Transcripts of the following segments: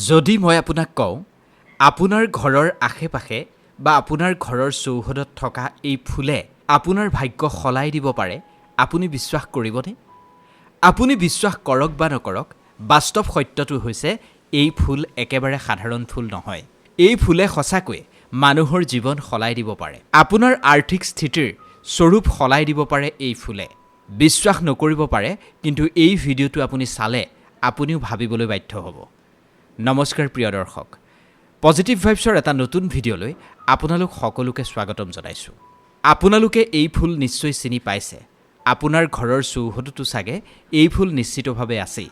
যদি মই আপোনাক কওঁ আপোনাৰ ঘৰৰ আশে-পাশে বা আপোনাৰ ঘৰৰ চৌহদত থকা এই ফুলে আপোনাৰ ভাগ্য সলাই দিব পাৰে, আপুনি বিশ্বাস কৰিবনে? আপুনি বিশ্বাস কৰক বা নকৰক, বাস্তৱ সত্যটো হৈছে এই ফুল একেবাৰে সাধাৰণ ফুল নহয়। এই ফুলে সঁচাকৈয়ে মানুহৰ জীৱন সলাই দিব পাৰে। আপোনাৰ আৰ্থিক স্থিতিৰ স্বৰূপ সলাই দিব পাৰে এই ফুলে। বিশ্বাস নকৰিব পাৰে, কিন্তু এই ভিডিঅ'টো আপুনি চালে আপুনিও ভাবিবলৈ বাধ্য হ'ব। নমস্কাৰ প্ৰিয় দৰ্শক, পজিটিভ ভাইবছৰ এটা নতুন ভিডিঅ'লৈ আপোনালোক সকলোকে স্বাগতম জনাইছোঁ। আপোনালোকে এই ফুল নিশ্চয় চিনি পাইছে। আপোনাৰ ঘৰৰ চৌহদতো চাগে এই ফুল নিশ্চিতভাৱে আছেই।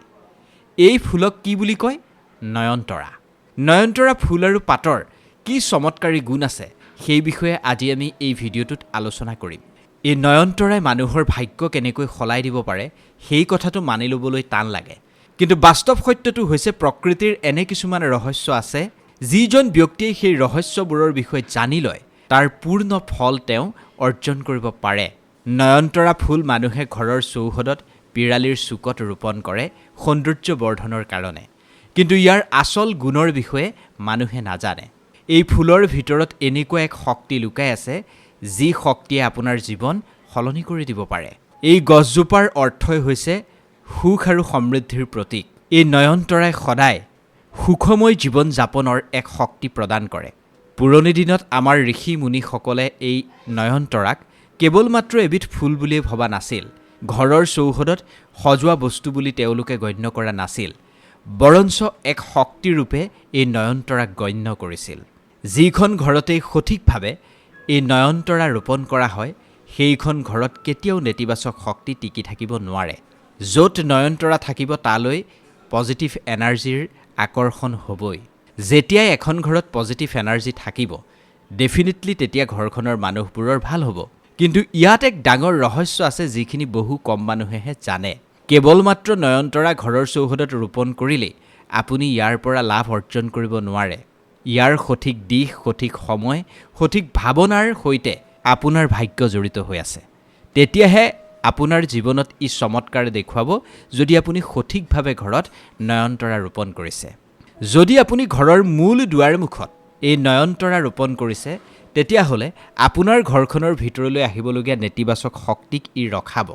এই ফুলক কি বুলি কয়? নয়নতৰা। নয়নতৰা ফুল আৰু পাতৰ কি চমৎকাৰী গুণ আছে, সেই বিষয়ে আজি আমি এই ভিডিঅ'টোত আলোচনা কৰিম। এই নয়নতৰাই মানুহৰ ভাগ্য কেনেকৈ সলাই দিব পাৰে, সেই কথাটো মানি ল'বলৈ টান লাগে। কিন্তু বাস্তৱ সত্যটো হৈছে প্ৰকৃতিৰ এনে কিছুমান ৰহস্য আছে, যিজন ব্যক্তিয়ে সেই ৰহস্যবোৰৰ বিষয়ে জানি লয়, তাৰ পূৰ্ণ ফল তেওঁ অৰ্জন কৰিব পাৰে। নয়নতৰা ফুল মানুহে ঘৰৰ চৌহদত পিৰালিৰ চুকত ৰোপণ কৰে সৌন্দৰ্য বৰ্ধনৰ কাৰণে। কিন্তু ইয়াৰ আচল গুণৰ বিষয়ে মানুহে নাজানে। এই ফুলৰ ভিতৰত এনেকুৱা এক শক্তি লুকাই আছে, যি শক্তিয়ে আপোনাৰ জীৱন সলনি কৰি দিব পাৰে। এই গছজোপাৰ অৰ্থই হৈছে সুখ আৰু সমৃদ্ধিৰ প্ৰতীক। এই নয়নতৰাই সদায় সুখময় জীৱন যাপনৰ এক শক্তি প্ৰদান কৰে। পুৰণি দিনত আমাৰ ঋষি মুনিসকলে এই নয়নতৰাক কেৱল মাত্ৰ এবিধ ফুল বুলিয়ে ভবা নাছিল। ঘৰৰ চৌহদত সজোৱা বস্তু বুলি তেওঁলোকে গণ্য কৰা নাছিল, বৰঞ্চ এক শক্তিৰূপে এই নয়নতৰাক গণ্য কৰিছিল। যিখন ঘৰতেই সঠিকভাৱে এই নয়নতৰা ৰোপণ কৰা হয়, সেইখন ঘৰত কেতিয়াও নেতিবাচক শক্তি টিকি থাকিব নোৱাৰে। য'ত নয়নতৰা থাকিব তালৈ পজিটিভ এনাৰ্জিৰ আকৰ্ষণ হ'বই। যেতিয়াই এখন ঘৰত পজিটিভ এনাৰ্জি থাকিব, ডেফিনেটলি তেতিয়া ঘৰখনৰ মানুহবোৰৰ ভাল হ'ব। কিন্তু ইয়াত এক ডাঙৰ ৰহস্য আছে, যিখিনি বহু কম মানুহেহে জানে। কেৱল মাত্ৰ নয়নতৰা ঘৰৰ চৌহদত ৰোপণ কৰিলেই আপুনি ইয়াৰ পৰা লাভ অৰ্জন কৰিব নোৱাৰে। ইয়াৰ সঠিক দিশ, সঠিক সময়, সঠিক ভাৱনাৰ সৈতে আপোনাৰ ভাগ্য জড়িত হৈ আছে। তেতিয়াহে আপোনাৰ জীৱনত ই চমৎকাৰ দেখুৱাব, যদি আপুনি সঠিকভাৱে ঘৰত নয়নতৰা ৰোপণ কৰিছে। যদি আপুনি ঘৰৰ মূল দুৱাৰমুখত এই নয়নতৰা ৰোপণ কৰিছে, তেতিয়াহ'লে আপোনাৰ ঘৰখনৰ ভিতৰলৈ আহিবলগীয়া নেতিবাচক শক্তিক ই ৰখাব।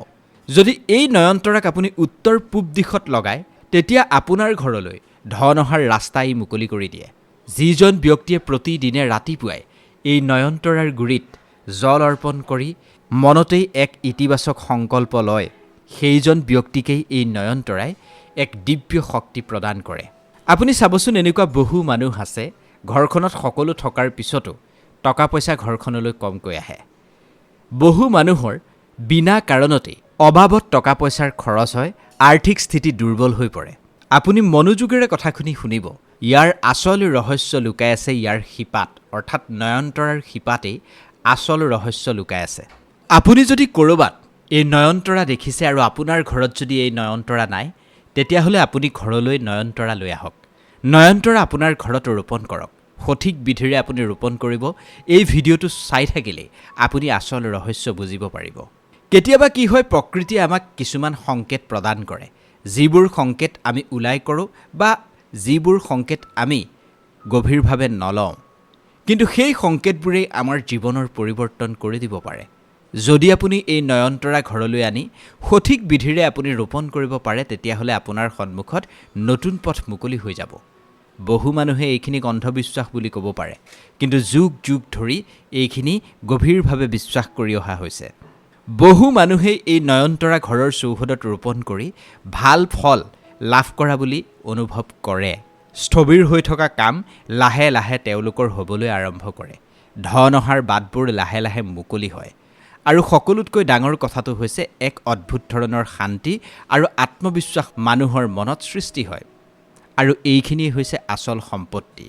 যদি এই নয়নতৰাক আপুনি উত্তৰ পূব দিশত লগায়, তেতিয়া আপোনাৰ ঘৰলৈ ধন অহাৰ ৰাস্তা ই মুকলি কৰি দিয়ে। যিজন ব্যক্তিয়ে প্ৰতিদিনে ৰাতিপুৱাই এই নয়নতৰাৰ গুৰিত জল অৰ্পণ কৰি মনতেই এক ইতিবাচক সংকল্প লয়, সেইজন ব্যক্তিকেই এই নয়নতৰাই এক দিব্য শক্তি প্ৰদান কৰে। আপুনি চাবচোন, এনেকুৱা বহু মানুহ আছে, ঘৰখনত সকলো থকাৰ পিছতো টকা পইচা ঘৰখনলৈ কমকৈ আহে। বহু মানুহৰ বিনা কাৰণতেই অবাবত টকা পইচাৰ খৰচ হয়, আৰ্থিক স্থিতি দুৰ্বল হৈ পৰে। আপুনি মনোযোগেৰে কথাখিনি শুনিব। ইয়াৰ আচল ৰহস্য লুকাই আছে ইয়াৰ শিপাত, অৰ্থাৎ নয়নতৰাৰ শিপাতেই আচল ৰহস্য লুকাই আছে। আপুনি যদি ক'ৰবাত এই নয়নতৰা দেখিছে আৰু আপোনাৰ ঘৰত যদি এই নয়নতৰা নাই, তেতিয়াহ'লে আপুনি ঘৰলৈ নয়নতৰা লৈ আহক। নয়নতৰা আপোনাৰ ঘৰত ৰোপণ কৰক। সঠিক বিধিৰে আপুনি ৰোপণ কৰিব। এই ভিডিঅ'টো চাই থাকিলেই আপুনি আচল ৰহস্য বুজিব পাৰিব। কেতিয়াবা কি হয়, প্ৰকৃতিয়ে আমাক কিছুমান সংকেত প্ৰদান কৰে, যিবোৰ সংকেত আমি ওলাই কৰোঁ বা যিবোৰ সংকেত আমি গভীৰভাৱে নলওঁ। কিন্তু সেই সংকেতবোৰেই আমাৰ জীৱনৰ পৰিৱৰ্তন কৰি দিব পাৰে। যদি আপুনি এই নয়নতৰা ঘৰলৈ আনি সঠিক বিধিৰে আপুনি ৰোপণ কৰিব পাৰে, তেতিয়াহ'লে আপোনাৰ সন্মুখত নতুন পথ মুকলি হৈ যাব। বহু মানুহে এইখিনিক অন্ধবিশ্বাস বুলি ক'ব পাৰে, কিন্তু যুগ যুগ ধৰি এইখিনি গভীৰভাৱে বিশ্বাস কৰি অহা হৈছে। বহু মানুহেই এই নয়নতৰা ঘৰৰ চৌহদত ৰোপণ কৰি ভাল ফল লাভ কৰা বুলি অনুভৱ কৰে। স্থবিৰ হৈ থকা কাম লাহে লাহে তেওঁলোকৰ হ'বলৈ আৰম্ভ কৰে। ধন অহাৰ বাটবোৰ লাহে লাহে মুকলি হয়। আৰু সকলোতকৈ ডাঙৰ কথাটো হৈছে এক অদ্ভুত ধৰণৰ শান্তি আৰু আত্মবিশ্বাস মানুহৰ মনত সৃষ্টি হয়। আৰু এইখিনিয়ে হৈছে আচল সম্পত্তি।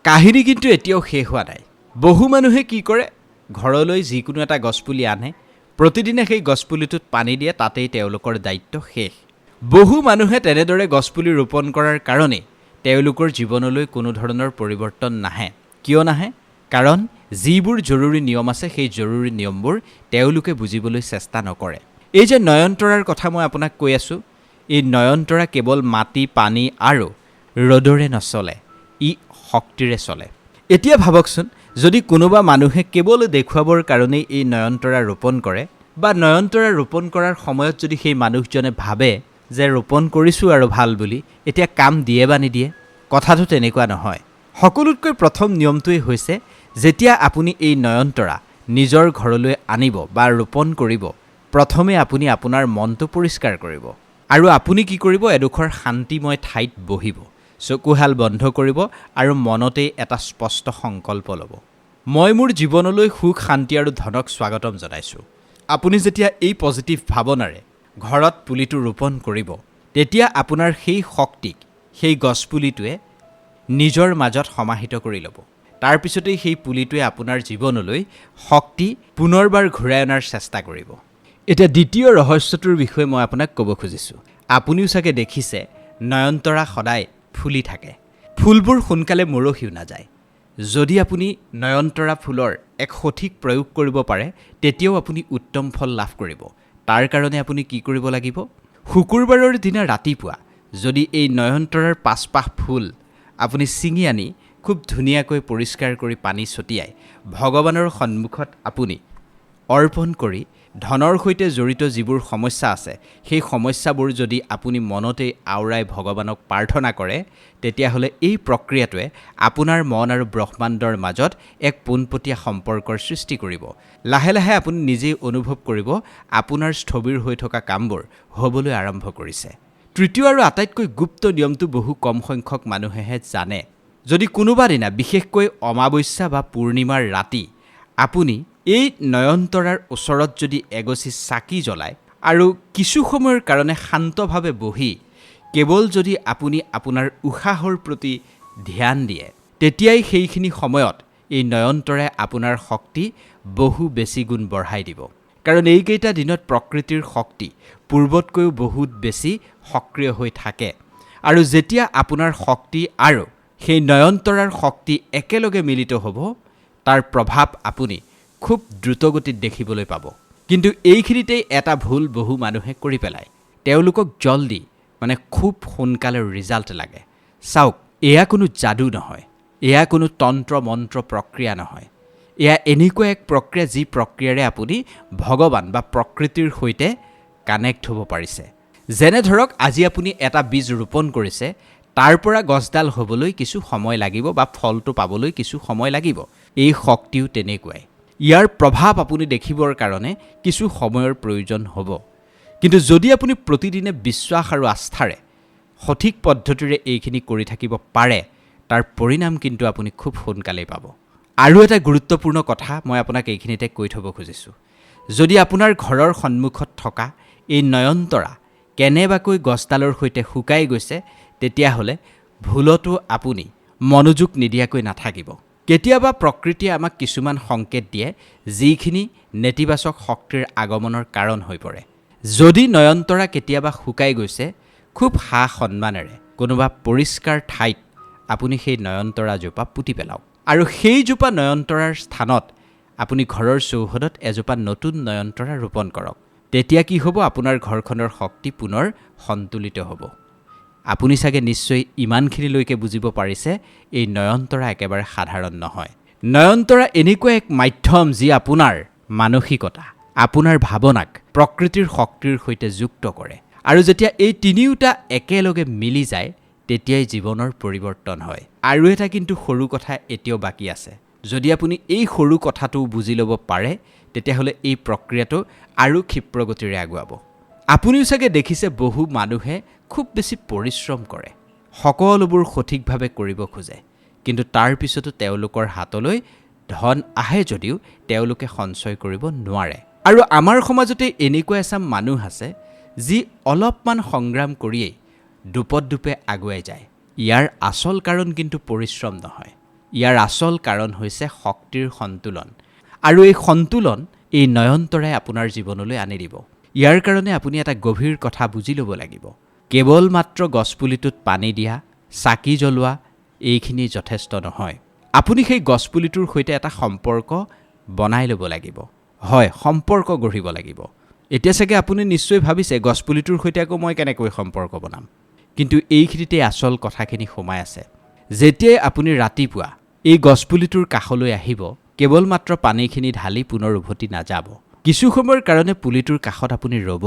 কাহিনী কিন্তু এতিয়াও শেষ হোৱা নাই। বহু মানুহে কি কৰে, ঘৰলৈ যিকোনো এটা গছপুলি আনে, প্ৰতিদিনে সেই গছপুলিটোত পানী দিয়ে, তাতেই তেওঁলোকৰ দায়িত্ব শেষ। বহু মানুহে তেনেদৰে গছপুলি ৰোপণ কৰাৰ কাৰণেই তেওঁলোকৰ জীৱনলৈ কোনো ধৰণৰ পৰিৱৰ্তন নাহে। কিয় নাহে? কাৰণ যিবোৰ জৰুৰী নিয়ম আছে, সেই জৰুৰী নিয়মবোৰ তেওঁলোকে বুজিবলৈ চেষ্টা নকৰে। এই যে নয়নতৰাৰ কথা মই আপোনাক কৈ আছোঁ, এই নয়নতৰা কেৱল মাটি, পানী আৰু ৰ'দৰে নচলে। ই শক্তিৰে চলে। এতিয়া ভাবকচোন, যদি কোনোবা মানুহে কেৱল দেখুৱাবৰ কাৰণেই এই নয়নতৰা ৰোপণ কৰে বা নয়নতৰা ৰোপণ কৰাৰ সময়ত যদি সেই মানুহজনে ভাবে যে ৰোপণ কৰিছোঁ আৰু ভাল বুলি, এতিয়া কাম দিয়ে বা নিদিয়ে? কথাটো তেনেকুৱা নহয়। সকলোতকৈ প্ৰথম নিয়মটোৱেই হৈছে, যেতিয়া আপুনি এই নয়নতৰা নিজৰ ঘৰলৈ আনিব বা ৰোপণ কৰিব, প্ৰথমে আপুনি আপোনাৰ মনটো পৰিষ্কাৰ কৰিব। আৰু আপুনি কি কৰিব? এডোখৰ শান্তিময় ঠাইত বহিব, চকুহাল বন্ধ কৰিব আৰু মনতেই এটা স্পষ্ট সংকল্প ল'ব। মই মোৰ জীৱনলৈ সুখ, শান্তি আৰু ধনক স্বাগতম জনাইছোঁ। আপুনি যেতিয়া এই পজিটিভ ভাৱনাৰে ঘৰত পুলিটো ৰোপণ কৰিব, তেতিয়া আপোনাৰ সেই শক্তিক সেই গছপুলিটোৱে নিজৰ মাজত সমাহিত কৰি ল'ব। তাৰপিছতেই সেই পুলিটোৱে আপোনাৰ জীৱনলৈ শক্তি পুনৰবাৰ ঘূৰাই অনাৰ চেষ্টা কৰিব। এতিয়া দ্বিতীয় ৰহস্যটোৰ বিষয়ে মই আপোনাক ক'ব খুজিছোঁ। আপুনিও চাগে দেখিছে, নয়নতৰা সদায় ফুলি থাকে। ফুলবোৰ সোনকালে মৰহিও নাযায়। যদি আপুনি নয়নতৰা ফুলৰ এক সঠিক প্ৰয়োগ কৰিব পাৰে, তেতিয়াও আপুনি উত্তম ফল লাভ কৰিব। তাৰ কাৰণে আপুনি কি কৰিব লাগিব? শুকুৰবাৰৰ দিনা ৰাতিপুৱা যদি এই নয়নতৰাৰ পাঁচপাহ ফুল আপুনি ছিঙি আনি খুব ধুনীয়াকৈ পৰিষ্কাৰ কৰি পানী ছটিয়াই ভগৱানৰ সন্মুখত আপুনি অৰ্পণ কৰি ধনৰ সৈতে জড়িত যিবোৰ সমস্যা আছে, সেই সমস্যাবোৰ যদি আপুনি মনতেই আওৰাই ভগৱানক প্ৰাৰ্থনা কৰে, তেতিয়াহ'লে এই প্ৰক্ৰিয়াটোৱে আপোনাৰ মন আৰু ব্ৰহ্মাণ্ডৰ মাজত এক পোনপটীয়া সম্পৰ্কৰ সৃষ্টি কৰিব। লাহে লাহে আপুনি নিজেই অনুভৱ কৰিব, আপোনাৰ স্থবিৰ হৈ থকা কামবোৰ হ'বলৈ আৰম্ভ কৰিছে। তৃতীয় আৰু আটাইতকৈ গুপ্ত নিয়মটো বহু কম সংখ্যক মানুহেহে জানে। যদি কোনোবা দিনা, বিশেষকৈ অমাৱস্যা বা পূৰ্ণিমাৰ ৰাতি, আপুনি এই নয়নতৰাৰ ওচৰত যদি এগছি চাকি জ্বলায় আৰু কিছু সময়ৰ কাৰণে শান্তভাৱে বহি কেৱল যদি আপুনি আপোনাৰ উশাহৰ প্ৰতি ধ্যান দিয়ে, তেতিয়াই সেইখিনি সময়ত এই নয়নতৰাই আপোনাৰ শক্তি বহু বেছি গুণ বঢ়াই দিব। কাৰণ এইকেইটা দিনত প্ৰকৃতিৰ শক্তি পূৰ্বতকৈও বহুত বেছি সক্ৰিয় হৈ থাকে। আৰু যেতিয়া আপোনাৰ শক্তি আৰু সেই নয়নতৰাৰ শক্তি একেলগে মিলিত হ'ব, তাৰ প্ৰভাৱ আপুনি খুব দ্ৰুতগতিত দেখিবলৈ পাব। কিন্তু এইখিনিতেই এটা ভুল বহু মানুহে কৰি পেলায়। তেওঁলোকক জলদি, খুব সোনকালে ৰিজাল্ট লাগে। চাওক, এয়া কোনো যাদু নহয়, এয়া কোনো তন্ত্ৰ মন্ত্ৰ প্ৰক্ৰিয়া নহয়। এয়া এনেকুৱা এক প্ৰক্ৰিয়া, যি প্ৰক্ৰিয়াৰে আপুনি ভগৱান বা প্ৰকৃতিৰ সৈতে কানেক্ট হ'ব পাৰিছে। যেনে ধৰক, আজি আপুনি এটা বীজ ৰোপণ কৰিছে, তাৰ পৰা গছডাল হ'বলৈ কিছু সময় লাগিব বা ফলটো পাবলৈ কিছু সময় লাগিব। এই শক্তিও তেনেকুৱাই। ইয়াৰ প্ৰভাৱ আপুনি দেখিবৰ কাৰণে কিছু সময়ৰ প্ৰয়োজন হ'ব। কিন্তু যদি আপুনি প্ৰতিদিনে বিশ্বাস আৰু আস্থাৰে সঠিক পদ্ধতিৰে এইখিনি কৰি থাকিব পাৰে, তাৰ পৰিণাম কিন্তু আপুনি খুব সোনকালেই পাব। আৰু এটা গুৰুত্বপূৰ্ণ কথা মই আপোনাক এইখিনিতে কৈ থ'ব খুজিছোঁ। যদি আপোনাৰ ঘৰৰ সন্মুখত থকা এই নয়নতৰা কেনেবাকৈ গছডালৰ সৈতে শুকাই গৈছে, তেতিয়াহ'লে ভুলতো আপুনি মনোযোগ নিদিয়াকৈ নাথাকিব। কেতিয়াবা প্ৰকৃতিয়ে আমাক কিছুমান সংকেত দিয়ে, যিখিনি নেতিবাচক শক্তিৰ আগমনৰ কাৰণ হৈ পৰে। যদি নয়নতৰা কেতিয়াবা শুকাই গৈছে, খুব সা-সন্মানেৰে কোনোবা পৰিষ্কাৰ ঠাইত আপুনি সেই নয়নতৰাজোপা পুতি পেলাওক। আৰু সেইজোপা নয়নতৰাৰ স্থানত আপুনি ঘৰৰ চৌহদত এজোপা নতুন নয়নতৰা ৰোপণ কৰক। তেতিয়া কি হ'ব? আপোনাৰ ঘৰখনৰ শক্তি পুনৰ সন্তুলিত হ'ব। আপুনি চাগে নিশ্চয় ইমানখিনিলৈকে বুজিব পাৰিছে, এই নয়নতৰা একেবাৰে সাধাৰণ নহয়। নয়নতৰা এনেকুৱা এক মাধ্যম, যি আপোনাৰ মানসিকতা, আপোনাৰ ভাৱনাক প্ৰকৃতিৰ শক্তিৰ সৈতে যুক্ত কৰে। আৰু যেতিয়া এই তিনিওটা একেলগে মিলি যায়, তেতিয়াই জীৱনৰ পৰিৱৰ্তন হয়। আৰু এটা কিন্তু সৰু কথা এতিয়াও বাকী আছে। যদি আপুনি এই সৰু কথাটো বুজি ল'ব পাৰে, তেতিয়াহ'লে এই প্ৰক্ৰিয়াটো আৰু ক্ষিপ্ৰগতিৰে আগুৱাব। আপুনিও চাগে দেখিছে, বহু মানুহে খুব বেছি পৰিশ্ৰম কৰে, সকলোবোৰ সঠিকভাৱে কৰিব খোজে, কিন্তু তাৰ পিছতো তেওঁলোকৰ হাতলৈ ধন আহে যদিও তেওঁলোকে সঞ্চয় কৰিব নোৱাৰে। আৰু আমাৰ সমাজতে এনেকুৱা এচাম মানুহ আছে, যি অলপমান সংগ্ৰাম কৰিয়েই দুপে আগুৱাই যায়। ইয়াৰ আচল কাৰণ কিন্তু পৰিশ্ৰম নহয়। ইয়াৰ আচল কাৰণ হৈছে শক্তিৰ সন্তুলন। আৰু এই সন্তুলন এই নয়নতৰাই আপোনাৰ জীৱনলৈ আনি দিব। ইয়াৰ কাৰণে আপুনি এটা গভীৰ কথা বুজি ল'ব লাগিব। কেৱল মাত্ৰ গছপুলিটোত পানী দিয়া, চাকি জ্বলোৱা, এইখিনি যথেষ্ট নহয়। আপুনি সেই গছপুলিটোৰ সৈতে এটা সম্পৰ্ক বনাই ল'ব লাগিব। হয়, সম্পৰ্ক গঢ়িব লাগিব। এতিয়া চাগে আপুনি নিশ্চয় ভাবিছে, গছপুলিটোৰ সৈতে আকৌ মই কেনেকৈ সম্পৰ্ক বনাম? কিন্তু এইখিনিতে আচল কথাখিনি সোমাই আছে। যেতিয়াই আপুনি ৰাতিপুৱা এই গছপুলিটোৰ কাষলৈ আহিব, কেৱল মাত্ৰ পানীখিনি ঢালি পুনৰ উভতি নাযাব। কিছু সময়ৰ কাৰণে পুলিটোৰ কাষত আপুনি ৰ'ব,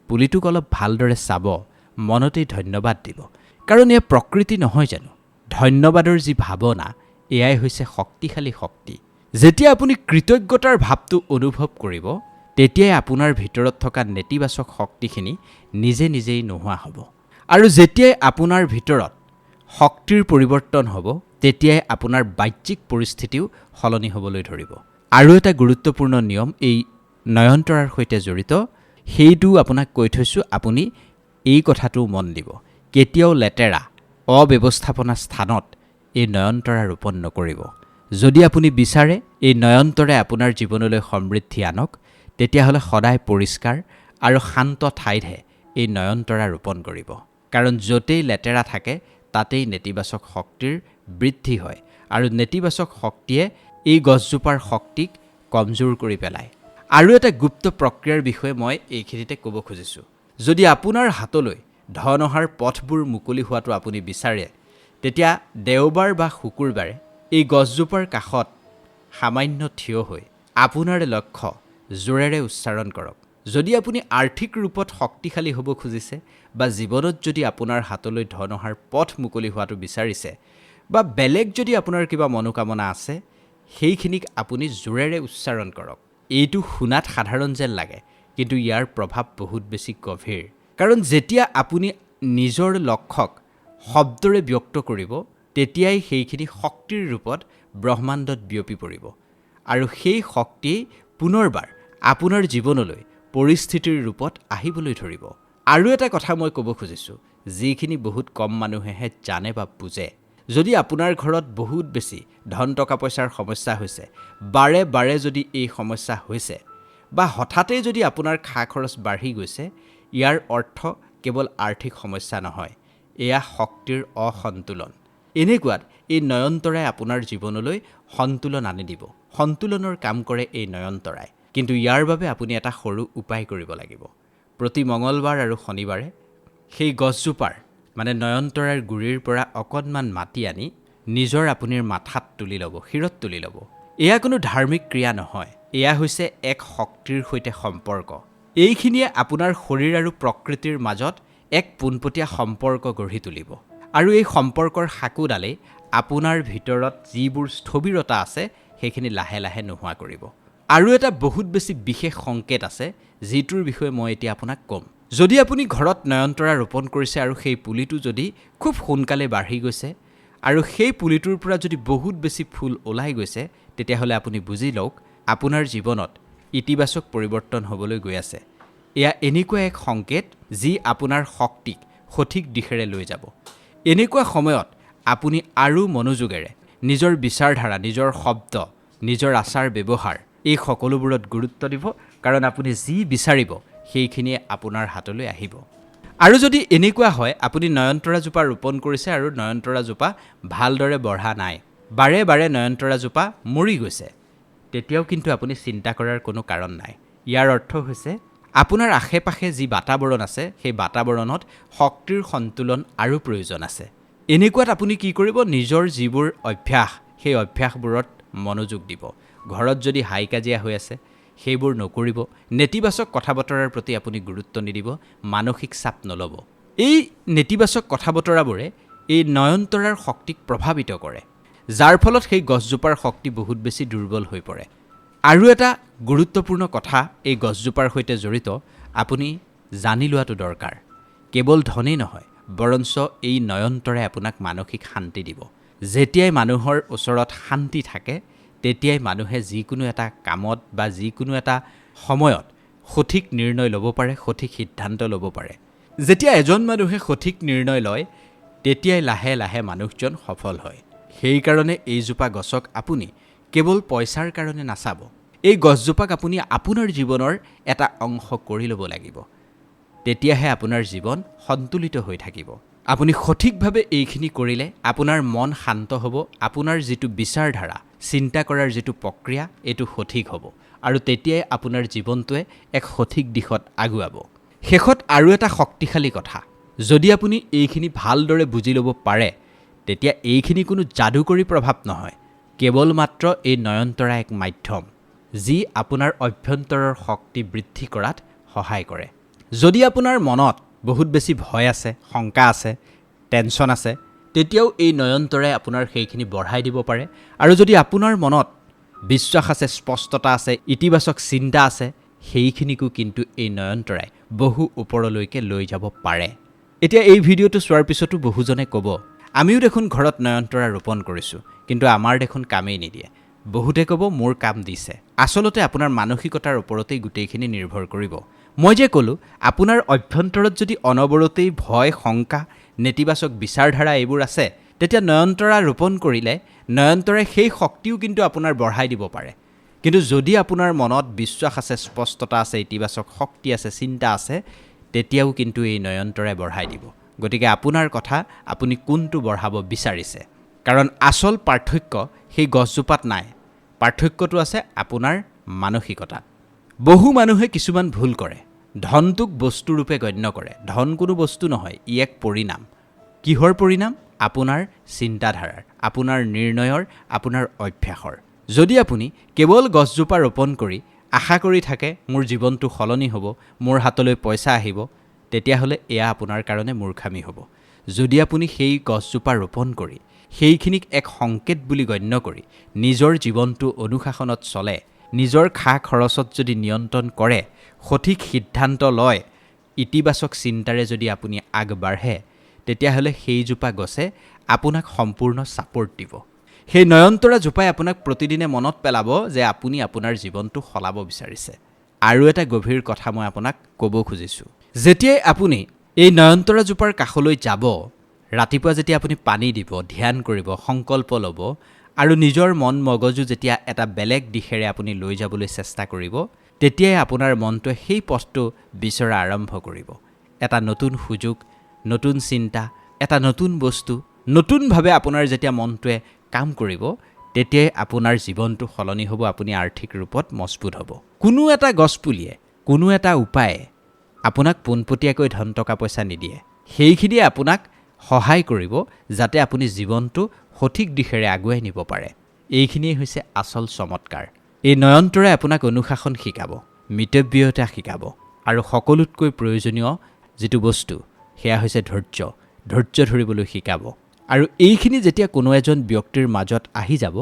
পুলিটোক অলপ ভালদৰে চাব, মনতেই ধন্যবাদ দিব। কাৰণ এয়া প্ৰকৃতি নহয় জানো? ধন্যবাদৰ যি ভাৱনা, এয়াই হৈছে শক্তিশালী শক্তি। যেতিয়া আপুনি কৃতজ্ঞতাৰ ভাৱটো অনুভৱ কৰিব, তেতিয়াই আপোনাৰ ভিতৰত থকা নেতিবাচক শক্তিখিনি নিজে নিজেই নোহোৱা হ'ব। আৰু যেতিয়াই আপোনাৰ ভিতৰত শক্তিৰ পৰিৱৰ্তন হ'ব, তেতিয়াই আপোনাৰ বাহ্যিক পৰিস্থিতিও সলনি হ'বলৈ ধৰিব। আৰু এটা গুৰুত্বপূৰ্ণ নিয়ম এই নয়নতৰাৰ সৈতে জড়িত, সেইটোও আপোনাক কৈ থৈছোঁ, আপুনি এই কথাটোও মন দিব। কেতিয়াও লেতেৰা, অব্যৱস্থাপনা স্থানত এই নয়নতৰা ৰোপণ নকৰিব। যদি আপুনি বিচাৰে এই নয়নতৰাই আপোনাৰ জীৱনলৈ সমৃদ্ধি আনক, তেতিয়াহ'লে সদায় পৰিষ্কাৰ আৰু শান্ত ঠাইতহে এই নয়নতৰা ৰোপণ কৰিব। কাৰণ য'তেই লেতেৰা থাকে, তাতেই নেতিবাচক শক্তিৰ বৃদ্ধি হয়, আৰু নেতিবাচক শক্তিয়ে এই গছজোপাৰ শক্তিক কমজোৰ কৰি পেলায়। আৰু এটা গুপ্ত প্ৰক্ৰিয়াৰ বিষয়ে মই এইখিনিতে ক'ব খুজিছোঁ। যদি আপোনাৰ হাতলৈ ধন অহাৰ পথবোৰ মুকলি হোৱাটো আপুনি বিচাৰে, তেতিয়া দেওবাৰ বা শুকুৰবাৰে এই গছজোপাৰ কাষত সামান্য থিয় হৈ আপোনাৰ লক্ষ্য জোৰেৰে উচ্চাৰণ কৰক। যদি আপুনি আৰ্থিক ৰূপত শক্তিশালী হ'ব খুজিছে, বা জীৱনত যদি আপোনাৰ হাতলৈ ধন অহাৰ পথ মুকলি হোৱাটো বিচাৰিছে, বা বেলেগ যদি আপোনাৰ কিবা মনোকামনা আছে, সেইখিনিক আপুনি জোৰেৰে উচ্চাৰণ কৰক। এইটো শুনাত সাধাৰণ যেন লাগে, কিন্তু ইয়াৰ প্ৰভাৱ বহুত বেছি গভীৰ। কাৰণ যেতিয়া আপুনি নিজৰ লক্ষ্যক শব্দৰে ব্যক্ত কৰিব, তেতিয়াই সেইখিনি শক্তিৰ ৰূপত ব্ৰহ্মাণ্ডত বিয়পি পৰিব, আৰু সেই শক্তিয়ে পুনৰবাৰ আপোনাৰ জীৱনলৈ পৰিস্থিতিৰ ৰূপত আহিবলৈ ধৰিব। আৰু এটা কথা মই ক'ব খুজিছোঁ, যিখিনি বহুত কম মানুহেহে জানে বা বুজে। যদি আপোনাৰ ঘৰত বহুত বেছি ধন টকা পইচাৰ সমস্যা হৈছে, বাৰে বাৰে যদি এই সমস্যা হৈছে, বা হঠাতে যদি আপোনাৰ খা খৰচ বাঢ়ি গৈছে, ইয়াৰ অৰ্থ কেৱল আৰ্থিক সমস্যা নহয়, এয়া শক্তিৰ অসন্তুলন। এনেকুৱাত এই নয়নতৰাই আপোনাৰ জীৱনলৈ সন্তুলন আনি দিব। সন্তুলনৰ কাম কৰে এই নয়নতৰাই। কিন্তু ইয়াৰ বাবে আপুনি এটা সৰু উপায় কৰিব লাগিব। প্ৰতি মঙলবাৰ আৰু শনিবাৰে সেই গছজোপাৰ মানে নয়নতৰাৰ গুৰিৰ পৰা অকণমান মাটি আনি নিজৰ আপুনিৰ মাথাত তুলি ল'ব, শিৰত তুলি ল'ব। এয়া কোনো ধাৰ্মিক ক্ৰিয়া নহয়, এয়া হৈছে এক শক্তিৰ সৈতে সম্পৰ্ক। এইখিনিয়ে আপোনাৰ শৰীৰ আৰু প্ৰকৃতিৰ মাজত এক পোনপটীয়া সম্পৰ্ক গঢ়ি তুলিব, আৰু এই সম্পৰ্কৰ সাকোডালেই আপোনাৰ ভিতৰত যিবোৰ স্থবিৰতা আছে, সেইখিনি লাহে লাহে নোহোৱা কৰিব। আৰু এটা বহুত বেছি বিশেষ সংকেত আছে, যিটোৰ বিষয়ে মই এতিয়া আপোনাক ক'ম। যদি আপুনি ঘৰত নয়নতৰা ৰোপণ কৰিছে আৰু সেই পুলিটো যদি খুব সোনকালে বাঢ়ি গৈছে, আৰু সেই পুলিটোৰ পৰা যদি বহুত বেছি ফুল ওলাই গৈছে, তেতিয়াহ'লে আপুনি বুজি লওক আপোনাৰ জীৱনত ইতিবাচক পৰিৱৰ্তন হ'বলৈ গৈ আছে। এয়া এনেকুৱা এক সংকেত, যি আপোনাৰ শক্তিক সঠিক দিশেৰে লৈ যাব। এনেকুৱা সময়ত আপুনি আৰু মনোযোগেৰে নিজৰ বিচাৰধাৰা, নিজৰ শব্দ, নিজৰ আচাৰ ব্যৱহাৰ, এই সকলোবোৰত গুৰুত্ব দিব, কাৰণ আপুনি যি বিচাৰিব সেইখিনিয়ে আপোনাৰ হাতলৈ আহিব। আৰু যদি এনেকুৱা হয় আপুনি নয়নতৰাজোপা ৰোপণ কৰিছে আৰু নয়নতৰাজোপা ভালদৰে বঢ়া নাই, বাৰে বাৰে নয়নতৰাজোপা মৰি গৈছে, তেতিয়াও কিন্তু আপুনি চিন্তা কৰাৰ কোনো কাৰণ নাই। ইয়াৰ অৰ্থ হৈছে আপোনাৰ আশে পাশে যি বাতাবৰণ আছে, সেই বাতাবৰণত শক্তিৰ সন্তুলন আৰু প্ৰয়োজন আছে। এনেকুৱাত আপুনি কি কৰিব, নিজৰ যিবোৰ অভ্যাস, সেই অভ্যাসবোৰত মনোযোগ দিব। ঘৰত যদি হাই কাজিয়া হৈ আছে, সেইবোৰ নকৰিব। নেতিবাচক কথা বতৰাৰ প্ৰতি আপুনি গুৰুত্ব নিদিব, মানসিক চাপ নল'ব। এই নেতিবাচক কথা বতৰাবোৰে এই নয়নতৰাৰ শক্তিক প্ৰভাৱিত কৰে, যাৰ ফলত সেই গছজোপাৰ শক্তি বহুত বেছি দুৰ্বল হৈ পৰে। আৰু এটা গুৰুত্বপূৰ্ণ কথা এই গছজোপাৰ সৈতে জড়িত, আপুনি জানি লোৱাটো দৰকাৰ। কেৱল ধনেই নহয়, বৰঞ্চ এই নয়নতৰাই আপোনাক মানসিক শান্তি দিব। যেতিয়াই মানুহৰ ওচৰত শান্তি থাকে, তেতিয়াই মানুহে যিকোনো এটা কামত বা যিকোনো এটা সময়ত সঠিক নিৰ্ণয় ল'ব পাৰে, সঠিক সিদ্ধান্ত ল'ব পাৰে। যেতিয়া এজন মানুহে সঠিক নিৰ্ণয় লয়, তেতিয়াই লাহে লাহে মানুহজন সফল হয়। সেইকাৰণে এইজোপা গছক আপুনি কেৱল পইচাৰ কাৰণে নাচাব। এই গছজোপাক আপুনি আপোনাৰ জীৱনৰ এটা অংশ কৰি ল'ব লাগিব। তেতিয়াহে আপোনাৰ জীৱন সন্তুলিত হৈ থাকিব। আপুনি সঠিকভাৱে এইখিনি কৰিলে আপোনাৰ মন শান্ত হ'ব, আপোনাৰ যিটো বিচাৰধাৰা, চিন্তা কৰাৰ যিটো প্ৰক্ৰিয়া, এইটো সঠিক হ'ব, আৰু তেতিয়াই আপোনাৰ জীৱনটোৱে এক সঠিক দিশত আগুৱাব। শেষত আৰু এটা শক্তিশালী কথা, যদি আপুনি এইখিনি ভালদৰে বুজি ল'ব পাৰে, তেতিয়া এইখিনি কোনো যাদুকৰী প্ৰভাৱ নহয়, কেৱল মাত্ৰ এই নয়নতৰা এক মাধ্যম, যি আপোনাৰ অভ্যন্তৰৰ শক্তি বৃদ্ধি কৰাত সহায় কৰে। যদি আপোনাৰ মনত বহুত বেছি ভয় আছে, শংকা আছে, টেনশ্যন আছে, তেতিয়াও এই নয়নতৰাই আপোনাৰ সেইখিনি বঢ়াই দিব পাৰে। আৰু যদি আপোনাৰ মনত বিশ্বাস আছে, স্পষ্টতা আছে, ইতিবাচক চিন্তা আছে, সেইখিনিকো কিন্তু এই নয়নতৰাই বহু ওপৰলৈকে লৈ যাব পাৰে। এতিয়া এই ভিডিঅ'টো চোৱাৰ পিছতো বহুজনে ক'ব, আমিও দেখোন ঘৰত নয়নতৰা ৰোপণ কৰিছোঁ, কিন্তু আমাৰ দেখোন কামেই নিদিয়ে। বহুতে ক'ব মোৰ কাম দিছে। আচলতে আপোনাৰ মানসিকতাৰ ওপৰতেই গোটেইখিনি নিৰ্ভৰ কৰিব। মই যে ক'লোঁ, আপোনাৰ অভ্যন্তৰত যদি অনবৰতেই ভয়, শংকা, নেতিবাচক বিচাৰধাৰা এইবোৰ আছে, তেতিয়া নয়নতৰা ৰোপণ কৰিলে নয়নতৰাই সেই শক্তিও কিন্তু আপোনাৰ বঢ়াই দিব পাৰে। কিন্তু যদি আপোনাৰ মনত বিশ্বাস আছে, স্পষ্টতা আছে, ইতিবাচক শক্তি আছে, চিন্তা আছে, তেতিয়াও কিন্তু এই নয়নতৰাই বঢ়াই দিব। গতিকে আপোনাৰ কথা, আপুনি কোনটো বঢ়াব বিচাৰিছে। কাৰণ আচল পাৰ্থক্য সেই গছজোপাত নাই, পাৰ্থক্যটো আছে আপোনাৰ মানসিকতাত। বহু মানুহে কিছুমান ভুল কৰে। ধনটোক বস্তুৰূপে গণ্য কৰে। ধন কোনো বস্তু নহয়, ই এক পৰিণাম। কিহৰ পৰিণাম? আপোনাৰ চিন্তাধাৰাৰ, আপোনাৰ নিৰ্ণয়ৰ, আপোনাৰ অভ্যাসৰ। যদি আপুনি কেৱল গছজোপা ৰোপণ কৰি আশা কৰি থাকে মোৰ জীৱনটো সলনি হ'ব, মোৰ হাতলৈ পইচা আহিব, তেতিয়াহ'লে এয়া আপোনাৰ কাৰণে মূৰ্খামি হ'ব। যদি আপুনি সেই গছজোপা ৰোপণ কৰি সেইখিনিক এক সংকেত বুলি গণ্য কৰি নিজৰ জীৱনটো অনুশাসনত চলে, নিজৰ খা খৰচত যদি নিয়ন্ত্ৰণ কৰে, সঠিক সিদ্ধান্ত লয়, ইতিবাচক চিন্তাৰে যদি আপুনি আগবাঢ়ে, তেতিয়াহ'লে সেইজোপা গছে আপোনাক সম্পূৰ্ণ ছাপোৰ্ট দিব। সেই নয়নতৰা জোপাই আপোনাক প্ৰতিদিনে মনত পেলাব যে আপুনি আপোনাৰ জীৱনটো সলাব বিচাৰিছে। আৰু এটা গভীৰ কথা মই আপোনাক ক'ব খুজিছোঁ। যেতিয়াই আপুনি এই নয়নতৰা জোপাৰ কাষলৈ যাব, ৰাতিপুৱা যেতিয়া আপুনি পানী দিব, ধ্যান কৰিব, সংকল্প ল'ব, আৰু নিজৰ মন মগজু যেতিয়া এটা বেলেগ দিশেৰে আপুনি লৈ যাবলৈ চেষ্টা কৰিব, তেতিয়াই আপোনাৰ মনটোৱে সেই পথটো বিচৰা আৰম্ভ কৰিব। এটা নতুন সুযোগ, নতুন চিন্তা, এটা নতুন বস্তু, নতুনভাৱে আপোনাৰ যেতিয়া মনটোৱে কাম কৰিব, তেতিয়াই আপোনাৰ জীৱনটো সলনি হ'ব, আপুনি আৰ্থিক ৰূপত মজবুত হ'ব। কোনো এটা গছপুলিয়ে, কোনো এটা উপায়ে আপোনাক পোনপটীয়াকৈ ধন টকা পইচা নিদিয়ে। সেইখিনিয়ে আপোনাক সহায় কৰিব যাতে আপুনি জীৱনটো সঠিক দিশেৰে আগুৱাই নিব পাৰে। এইখিনিয়ে হৈছে আচল চমৎকাৰ। এই নয়নতৰাই আপোনাক অনুশাসন শিকাব, মিতব্যয়িতা শিকাব, আৰু সকলোতকৈ প্ৰয়োজনীয় যিটো বস্তু সেয়া হৈছে ধৈৰ্য ধৰিবলৈ শিকাব। আৰু এইখিনি যেতিয়া কোনো এজন ব্যক্তিৰ মাজত আহি যাব,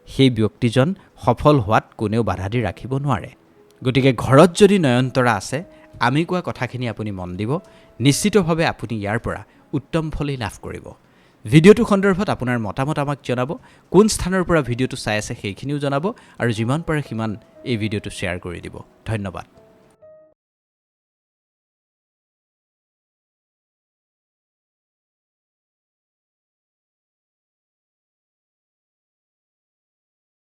সেই ব্যক্তিজন সফল হোৱাত কোনেও বাধা দি ৰাখিব নোৱাৰে। গতিকে ঘৰত যদি নয়নতৰা আছে, আমি কোৱা কথাখিনি আপুনি মন দিব, নিশ্চিতভাৱে আপুনি ইয়াৰ পৰা উত্তম ফলেই লাভ কৰিব। ভিডিঅ'টো সন্দৰ্ভত আপোনাৰ মতামত আমাক জনাব, কোন স্থানৰ পৰা ভিডিঅ'টো চাই আছে সেইখিনিও জনাব, আৰু যিমান পাৰে সিমান এই ভিডিঅ'টো শ্বেয়াৰ কৰি দিব। ধন্যবাদ।